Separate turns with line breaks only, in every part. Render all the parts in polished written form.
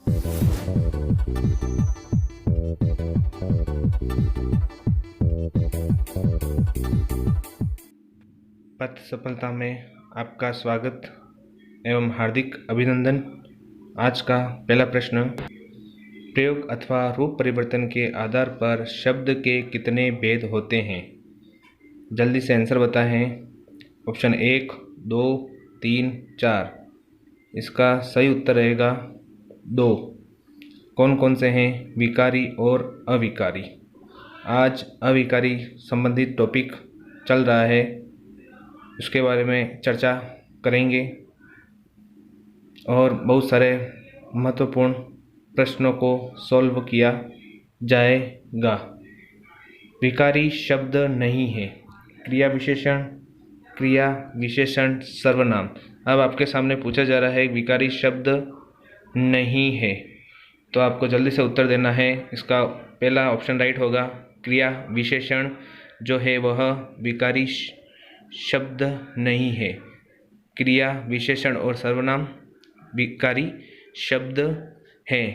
पथ सफलता में आपका स्वागत एवं हार्दिक अभिनंदन। आज का पहला प्रश्न, प्रयोग अथवा रूप परिवर्तन के आधार पर शब्द के कितने भेद होते हैं? जल्दी से आंसर बताएं। ऑप्शन 1, 2, 3, 4। इसका सही उत्तर रहेगा 2। कौन कौन से हैं? विकारी और अविकारी। आज अविकारी संबंधित टॉपिक चल रहा है, उसके बारे में चर्चा करेंगे और बहुत सारे महत्वपूर्ण प्रश्नों को सॉल्व किया जाएगा। विकारी शब्द नहीं है। क्रिया विशेषण सर्वनाम। अब आपके सामने पूछा जा रहा है विकारी शब्द नहीं है, तो आपको जल्दी से उत्तर देना है। इसका पहला ऑप्शन राइट होगा। क्रिया विशेषण जो है वह विकारी शब्द नहीं है। क्रिया विशेषण और सर्वनाम विकारी शब्द है।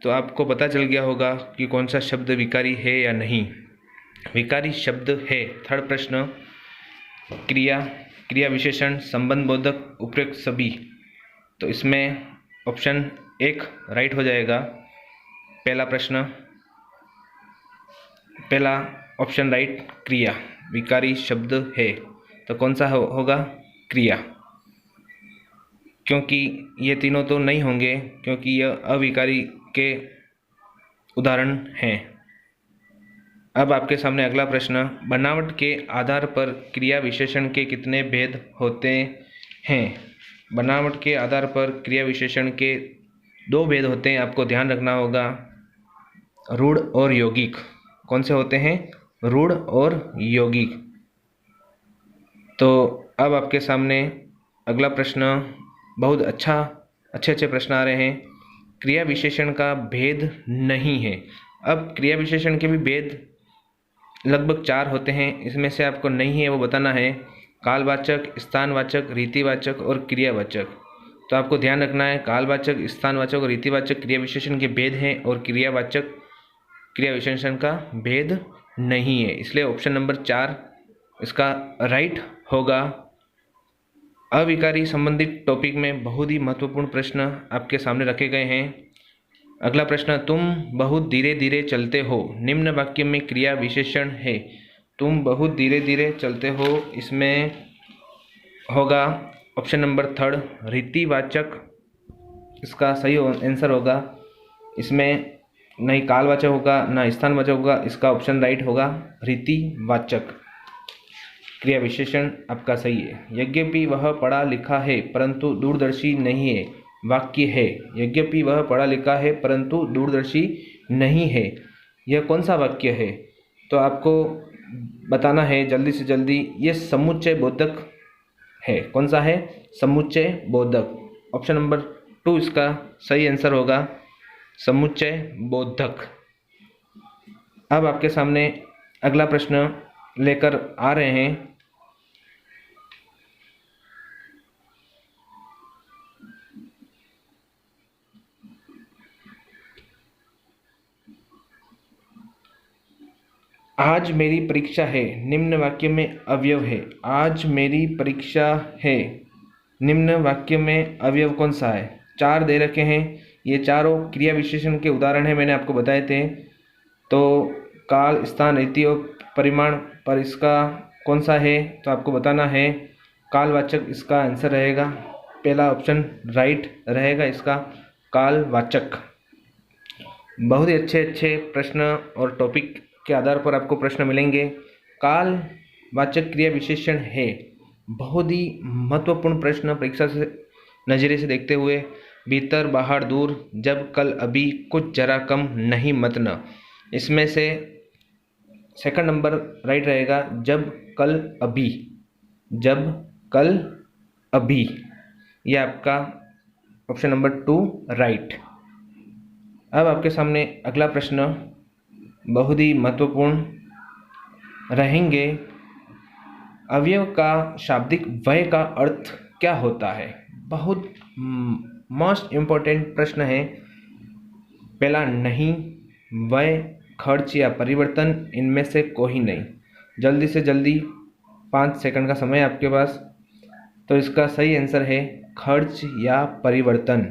तो आपको पता चल गया होगा कि कौन सा शब्द विकारी है या नहीं। विकारी शब्द है। थर्ड प्रश्न, क्रिया विशेषण संबंध बोधक उपयुक्त सभी। तो इसमें ऑप्शन 1 राइट हो जाएगा। पहला ऑप्शन राइट, क्रिया विकारी शब्द है। तो कौन सा होगा? क्रिया, क्योंकि ये तीनों तो नहीं होंगे, क्योंकि यह अविकारी के उदाहरण हैं। अब आपके सामने अगला प्रश्न, बनावट के आधार पर क्रिया विशेषण के कितने भेद होते हैं? बनावट के आधार पर क्रिया विशेषण के 2 भेद होते हैं, आपको ध्यान रखना होगा। रूढ़ और यौगिक। कौन से होते हैं? रूढ़ और यौगिक। तो अब आपके सामने अगला प्रश्न, बहुत अच्छे प्रश्न आ रहे हैं। क्रिया विशेषण का भेद नहीं है। अब क्रिया विशेषण के भी भेद लगभग 4 होते हैं, इसमें से आपको नहीं है वो बताना है। कालवाचक, स्थानवाचक, रीतिवाचक और क्रियावाचक। तो आपको ध्यान रखना है, कालवाचक, स्थानवाचक और रीतिवाचक क्रिया विशेषण के भेद हैं और क्रियावाचक क्रिया विशेषण का भेद नहीं है। इसलिए ऑप्शन नंबर 4 इसका राइट होगा। अविकारी संबंधित टॉपिक में बहुत ही महत्वपूर्ण प्रश्न आपके सामने रखे गए हैं। अगला प्रश्न, तुम बहुत धीरे धीरे चलते हो, निम्न वाक्य में क्रिया विशेषण है। तुम बहुत धीरे धीरे चलते हो, इसमें होगा ऑप्शन नंबर 3 रीतिवाचक। इसका सही आंसर होगा। इसमें नहीं कालवाचक होगा ना स्थानवाचक होगा, इसका ऑप्शन राइट होगा रीतिवाचक। क्रिया विशेषण आपका सही है। यद्यपि वह पढ़ा लिखा है परंतु दूरदर्शी नहीं है, वाक्य है। यद्यपि वह पढ़ा लिखा है परंतु दूरदर्शी नहीं है, यह कौन सा वाक्य है? तो आपको बताना है जल्दी से जल्दी। ये समुच्चय बोधक है। कौन सा है? समुच्चय बोधक। ऑप्शन नंबर 2 इसका सही आंसर होगा, समुच्चय बोधक। अब आपके सामने अगला प्रश्न लेकर आ रहे हैं। आज मेरी परीक्षा है, निम्न वाक्य में अवयव है। आज मेरी परीक्षा है, निम्न वाक्य में अवयव कौन सा है? 4 दे रखे हैं, ये चारों क्रिया विशेषण के उदाहरण हैं, मैंने आपको बताए थे। तो काल, स्थान, रीति और परिमाण पर इसका कौन सा है? तो आपको बताना है कालवाचक इसका आंसर रहेगा। पहला ऑप्शन राइट रहेगा इसका, कालवाचक। बहुत ही अच्छे प्रश्न और टॉपिक के आधार पर आपको प्रश्न मिलेंगे। कालवाचक क्रिया विशेषण है, बहुत ही महत्वपूर्ण प्रश्न परीक्षा से नज़रिए से देखते हुए। भीतर, बाहर, दूर, जब, कल, अभी, कुछ, जरा, कम, नहीं, मत, न। इसमें से सेकंड नंबर राइट रहेगा, जब, कल, अभी। जब, कल, अभी, यह आपका ऑप्शन नंबर 2 राइट। अब आपके सामने अगला प्रश्न बहुत ही महत्वपूर्ण रहेंगे। अवयव का शाब्दिक वय का अर्थ क्या होता है? बहुत मोस्ट इम्पोर्टेंट प्रश्न है। पहला नहीं, वह, खर्च या परिवर्तन, इनमें से कोई नहीं। जल्दी से जल्दी 5 सेकंड का समय है आपके पास। तो इसका सही आंसर है खर्च या परिवर्तन।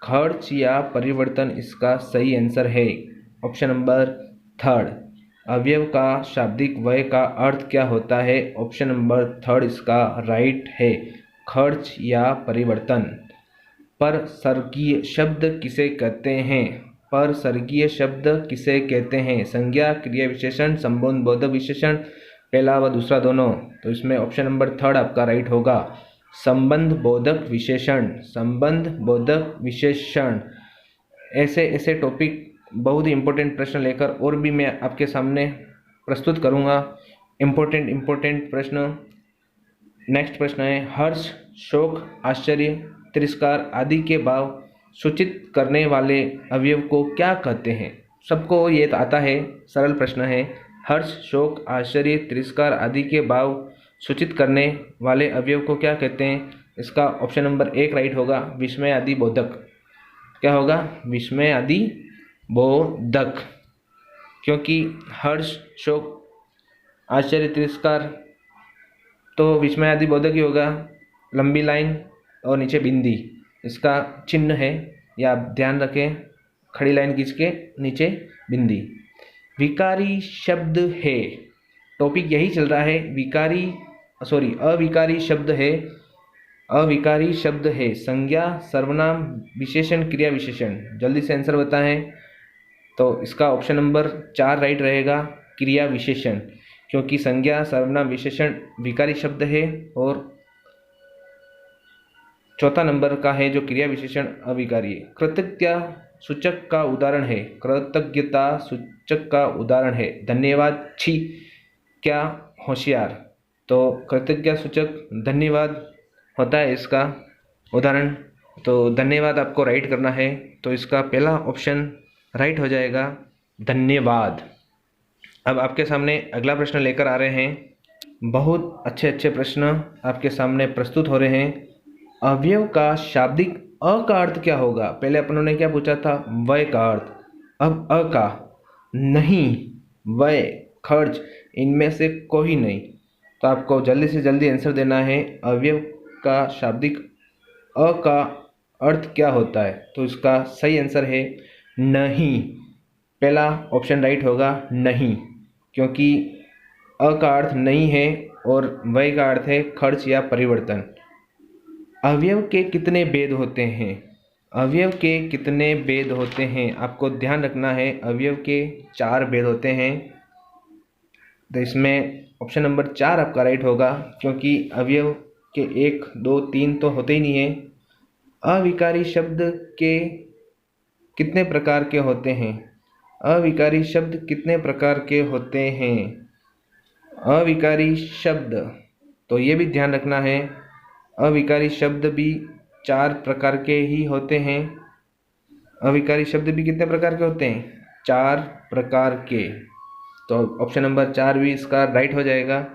खर्च या परिवर्तन इसका सही आंसर है। Option number 3। अवयव का शाब्दिक वय का अर्थ क्या होता है? ऑप्शन नंबर 3 इसका राइट है, खर्च या परिवर्तन। परसर्गीय शब्द किसे कहते हैं? परसर्गीय शब्द किसे कहते हैं? संज्ञा, क्रिया विशेषण, संबंध बोधक विशेषण, पहला व दूसरा दोनों। तो इसमें ऑप्शन नंबर 3 आपका राइट होगा, संबंध बोधक विशेषण। संबंध बोधक विशेषण। ऐसे ऐसे टॉपिक, बहुत ही इम्पोर्टेंट प्रश्न लेकर और भी मैं आपके सामने प्रस्तुत करूंगा। इम्पोर्टेंट प्रश्न। नेक्स्ट प्रश्न है, हर्ष, शोक, आश्चर्य, तिरस्कार आदि के भाव सूचित करने वाले अवयव को क्या कहते हैं? सबको ये आता है, सरल प्रश्न है। हर्ष, शोक, आश्चर्य, तिरस्कार आदि के भाव सूचित करने वाले अवयव को क्या कहते हैं? इसका ऑप्शन नंबर 1 राइट होगा, विस्मय आदि बोधक। क्या होगा? विस्मय आदि बोधक। क्योंकि हर्ष, शोक, आश्चर्य, तिरस्कार तो विस्मय आदि बोधक ही होगा। लंबी लाइन और नीचे बिंदी इसका चिन्ह है, या आप ध्यान रखें, खड़ी लाइन खींच के नीचे बिंदी। विकारी शब्द है, टॉपिक यही चल रहा है। अविकारी शब्द है। अविकारी शब्द है संज्ञा, सर्वनाम, विशेषण, क्रिया विशेषण। जल्दी से आंसर बताएं। तो इसका ऑप्शन नंबर 4 राइट रहेगा, क्रिया विशेषण। क्योंकि संज्ञा, सर्वनाम, विशेषण विकारी शब्द है और चौथा नंबर का है जो क्रिया विशेषण अविकारी है। कृतज्ञता सूचक का उदाहरण है। कृतज्ञता सूचक का उदाहरण है धन्यवाद, छी, क्या, होशियार। तो कृतज्ञता सूचक धन्यवाद होता है इसका उदाहरण। तो धन्यवाद आपको राइट करना है। तो इसका पहला ऑप्शन राइट हो जाएगा, धन्यवाद। अब आपके सामने अगला प्रश्न लेकर आ रहे हैं। बहुत अच्छे अच्छे प्रश्न आपके सामने प्रस्तुत हो रहे हैं। अवयव का शाब्दिक अ का अर्थ क्या होगा? पहले अपन ने क्या पूछा था? वय का अर्थ। अब अ का नहीं, वय, खर्च, इनमें से कोई नहीं। तो आपको जल्दी से जल्दी आंसर देना है। अवयव का शाब्दिक अ का अर्थ क्या होता है? तो इसका सही आंसर है नहीं। पहला ऑप्शन राइट होगा, नहीं। क्योंकि अ का अर्थ नहीं है और वय का अर्थ है खर्च या परिवर्तन। अवयव के कितने भेद होते हैं? अवयव के कितने भेद होते हैं? आपको ध्यान रखना है, अवयव के 4 भेद होते हैं। तो इसमें ऑप्शन नंबर 4 आपका राइट होगा, क्योंकि अवयव के 1, 2, 3 तो होते ही नहीं है। अविकारी शब्द के कितने प्रकार के होते हैं? अविकारी शब्द कितने प्रकार के होते हैं? अविकारी शब्द, तो ये भी ध्यान रखना है, अविकारी शब्द भी 4 प्रकार के ही होते हैं। अविकारी शब्द भी कितने प्रकार के होते हैं? 4 प्रकार के। तो ऑप्शन नंबर 4 भी इसका राइट हो जाएगा।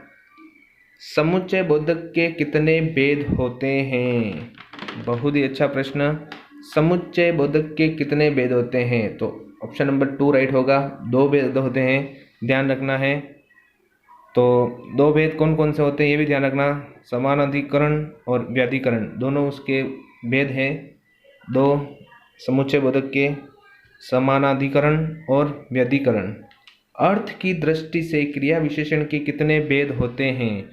समुच्चय बोधक के कितने भेद होते हैं? बहुत ही अच्छा प्रश्न। समुच्चय बोधक के कितने भेद होते हैं? तो ऑप्शन नंबर 2 राइट होगा, 2 भेद होते हैं, ध्यान रखना है। तो 2 भेद कौन कौन से होते हैं ये भी ध्यान रखना, समानाधिकरण और व्याधिकरण, दोनों उसके भेद हैं। 2 समुच्चय बोधक के, समानाधिकरण और व्याधिकरण। अर्थ की दृष्टि से क्रिया विशेषण के कितने भेद होते हैं?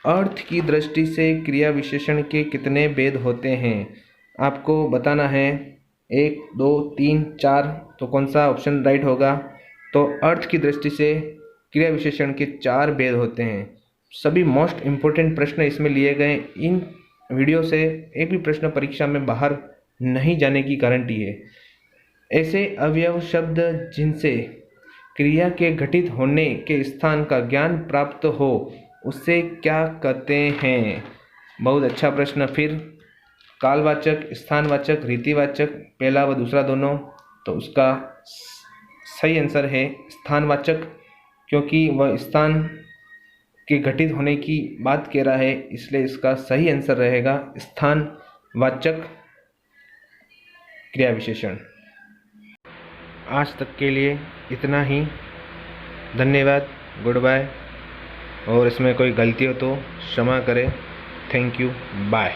अर्थ की दृष्टि से क्रिया विशेषण के कितने भेद होते हैं? आपको बताना है। 1, 2, 3, 4। तो कौन सा ऑप्शन राइट होगा? तो अर्थ की दृष्टि से क्रिया विशेषण के 4 भेद होते हैं। सभी मोस्ट इम्पोर्टेंट प्रश्न इसमें लिए गए। इन वीडियो से एक भी प्रश्न परीक्षा में बाहर नहीं जाने की गारंटी है। ऐसे अवयव शब्द जिनसे क्रिया के घटित होने के स्थान का ज्ञान प्राप्त हो उससे क्या कहते हैं? बहुत अच्छा प्रश्न। फिर कालवाचक, स्थानवाचक, रीतिवाचक, पहला व दूसरा दोनों। तो उसका सही आंसर है स्थानवाचक, क्योंकि वह स्थान के घटित होने की बात कह रहा है, इसलिए इसका सही आंसर रहेगा स्थानवाचक क्रिया विशेषण। आज तक के लिए इतना ही। धन्यवाद, गुड बाय। और इसमें कोई गलती हो तो क्षमा करें। Thank you, bye.